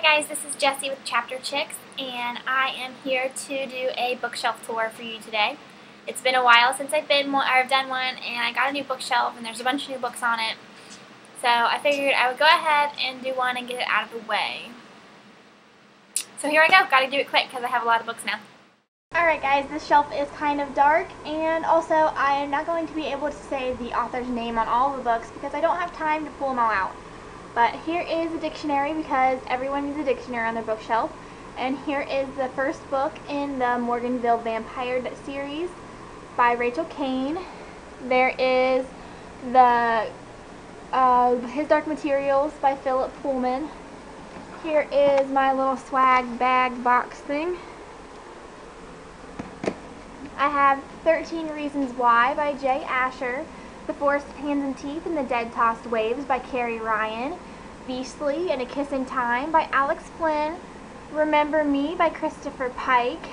guys, this is Jessie with Chapter Chicks, and I am here to do a bookshelf tour for you today. It's been a while since I've done one, and I got a new bookshelf, and there's a bunch of new books on it. So I figured I would go ahead and do one and get it out of the way. So here I go. Got to do it quick because I have a lot of books now. Alright guys, this shelf is kind of dark, and also I am not going to be able to say the author's name on all the books because I don't have time to pull them all out. But here is a dictionary because everyone needs a dictionary on their bookshelf. And here is the first book in the Morganville Vampire series by Rachel Caine. There is the His Dark Materials by Philip Pullman. Here is my little swag bag box thing. I have 13 Reasons Why by Jay Asher. The Forest of Hands and Teeth and the Dead Tossed Waves by Carrie Ryan. Beastly and A Kiss in Time by Alex Flynn. Remember Me by Christopher Pike.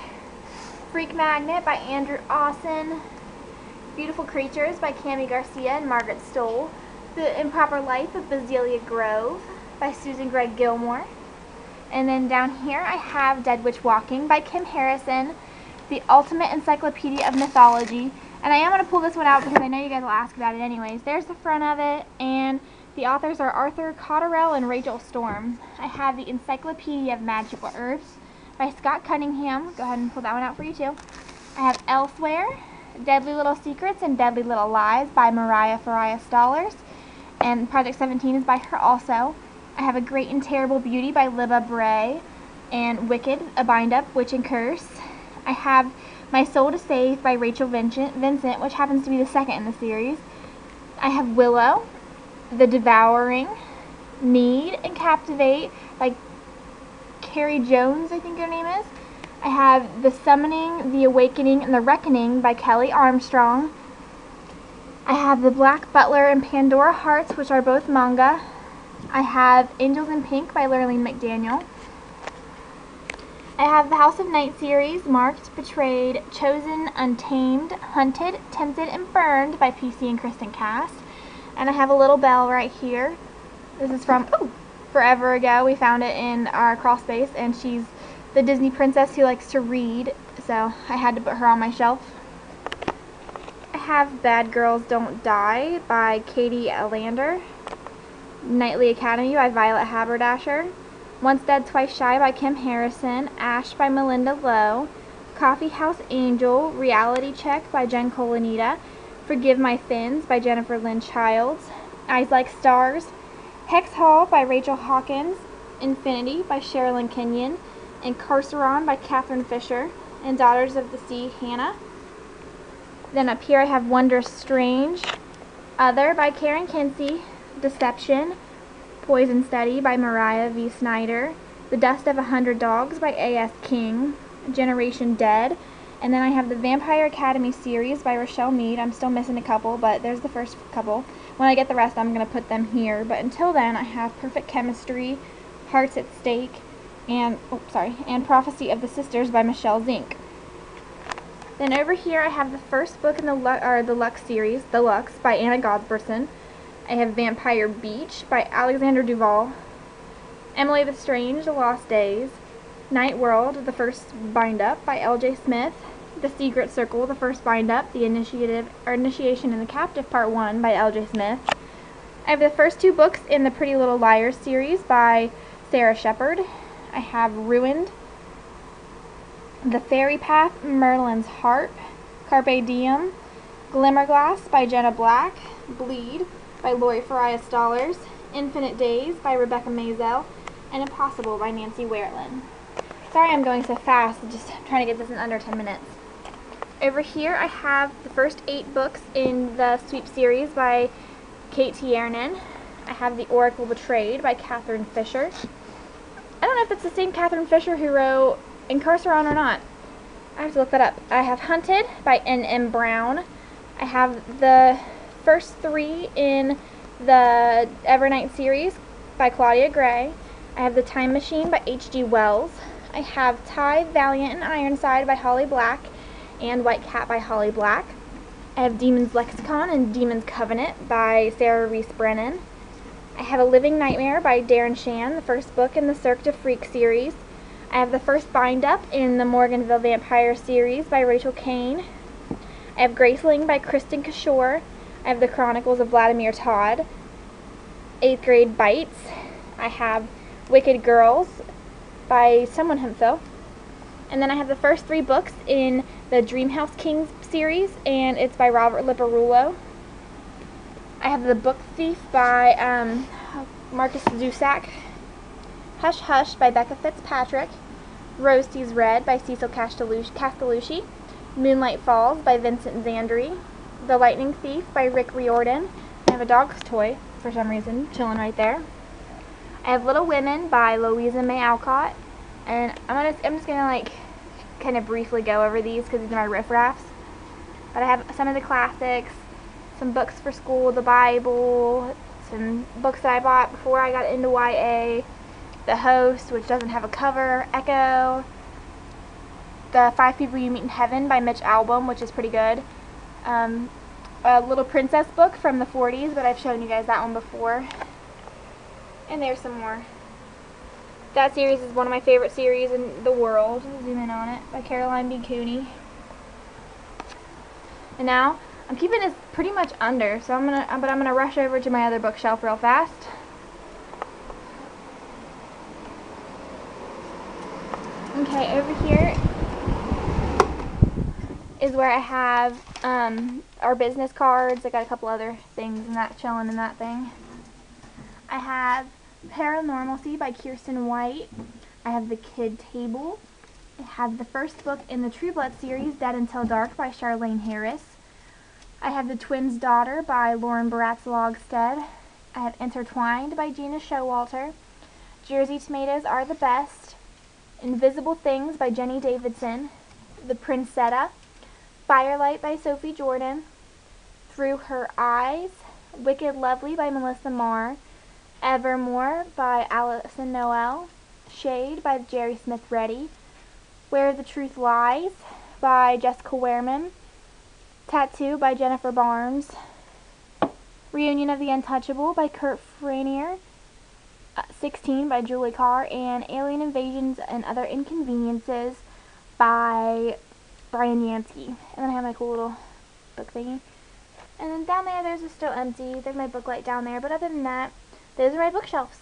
Freak Magnet by Andrew Austin. Beautiful Creatures by Cami Garcia and Margaret Stoll. The Improper Life of Bezelia Grove by Susan Gregg Gilmore. And then down here I have Dead Witch Walking by Kim Harrison. The Ultimate Encyclopedia of Mythology. And I am going to pull this one out because I know you guys will ask about it anyways. There's the front of it, and the authors are Arthur Cotterell and Rachel Storm. I have the Encyclopedia of Magical Herbs by Scott Cunningham. Go ahead and pull that one out for you too. I have Elsewhere, Deadly Little Secrets and Deadly Little Lies by Mariah Stollers. And Project 17 is by her also. I have A Great and Terrible Beauty by Libba Bray. And Wicked, A Bind-Up, Witch and Curse. I have My Soul to Save by Rachel Vincent, which happens to be the second in the series. I have Willow, The Devouring, Need, and Captivate by Carrie Jones, I think her name is. I have The Summoning, The Awakening, and The Reckoning by Kelly Armstrong. I have The Black Butler and Pandora Hearts, which are both manga. I have Angels in Pink by Lurleen McDaniel. I have the House of Night series, Marked, Betrayed, Chosen, Untamed, Hunted, Tempted, and Burned by PC and Kristen Cass. And I have a little bell right here. This is from forever ago. We found it in our crawl space, and she's the Disney princess who likes to read, so I had to put her on my shelf. I have Bad Girls Don't Die by Katie Allander. Nightly Academy by Violet Haberdasher. Once Dead, Twice Shy by Kim Harrison. Ash by Melinda Lowe. Coffee House Angel, Reality Check by Jen Colanita. Forgive My Fins by Jennifer Lynn Childs. Eyes Like Stars. Hex Hall by Rachel Hawkins. Infinity by Sherilyn Kenyon. Incarceron by Catherine Fisher. And Daughters of the Sea, Hannah. Then up here I have Wondrous Strange. Other by Karen Kinsey. Deception. Poison Study by Mariah V. Snyder. The Dust of 100 Dogs by A.S. King. Generation Dead. And then I have the Vampire Academy series by Rochelle Mead. I'm still missing a couple, but there's the first couple. When I get the rest, I'm going to put them here. But until then, I have Perfect Chemistry, Hearts at Stake, and Prophecy of the Sisters by Michelle Zink. Then over here, I have the first book in the Lux series, The Lux, by Anna Godberson. I have Vampire Beach by Alexander Duval. Emily the Strange, The Lost Days. Night World, the first bind-up by L.J. Smith. The Secret Circle, the first bind-up, The Initiation in the Captive, Part 1 by L.J. Smith. I have the first two books in the Pretty Little Liars series by Sarah Shepard. I have Ruined. The Fairy Path, Merlin's Harp. Carpe Diem. Glimmerglass by Jenna Black. Bleed by Lori Faria Stollers. Infinite Days by Rebecca Mazel. And Impossible by Nancy Werlin. Sorry I'm going so fast, just trying to get this in under 10 minutes. Over here I have the first 8 books in the Sweep series by Kate Tiernan. I have The Oracle Betrayed by Catherine Fisher. I don't know if it's the same Catherine Fisher who wrote Incarceron or not. I have to look that up. I have Hunted by N.M. Brown. I have the first 3 in the Evernight series by Claudia Gray. I have The Time Machine by H.G. Wells. I have Tithe, Valiant, and Ironside by Holly Black and White Cat by Holly Black. I have Demon's Lexicon and Demon's Covenant by Sarah Reese Brennan. I I have A Living Nightmare by Darren Shan, the first book in the Cirque du Freak series. I have the first bind-up in the Morganville Vampire series by Rachel Kane. I have Graceling by Kristen Kishore. I have The Chronicles of Vladimir Todd. 8th Grade Bites. I have Wicked Girls by someone himself. And then I have the first 3 books in the Dreamhouse Kings series, and it's by Robert Liparulo. I have The Book Thief by Marcus Zusak. Hush Hush by Becca Fitzpatrick. Rose Sees Red by Cecil Castellucci. Moonlight Falls by Vincent Zandri. The Lightning Thief by Rick Riordan. I have a dog's toy, for some reason, chilling right there. I have Little Women by Louisa May Alcott. And I'm just gonna like kind of briefly go over these because these are my riff-raffs. But I have some of the classics, some books for school, the Bible, some books that I bought before I got into YA, The Host, which doesn't have a cover, Echo, The 5 People You Meet in Heaven by Mitch Albom, which is pretty good, a Little Princess book from the 40s, but I've shown you guys that one before, and there's some more. That series is one of my favorite series in the world. Zoom in on it, by Caroline B. Cooney. And now I'm keeping this pretty much under, so I'm gonna rush over to my other bookshelf real fast. Okay, over here is where I have our business cards. I got a couple other things and that chilling in that thing. I have Paranormalcy by Kirsten White. I have The Kid Table. I have the first book in the True Blood series, Dead Until Dark by Charlaine Harris. I have The Twins' Daughter by Lauren Baratz-Logstead. I have Intertwined by Gina Showalter. Jersey Tomatoes Are the Best. Invisible Things by Jenny Davidson. The Princetta. Firelight by Sophie Jordan. Through Her Eyes. Wicked Lovely by Melissa Marr. Evermore by Allison Noel. Shade by Jerry Smith Reddy. Where the Truth Lies by Jessica Wehrman. Tattoo by Jennifer Barnes. Reunion of the Untouchable by Kurt Franier. 16 by Julie Carr. And Alien Invasions and Other Inconveniences by Brian Yansky. And then I have my cool little book thingy. And then down there, there's still empty. There's my book light down there. But other than that, those are my bookshelves.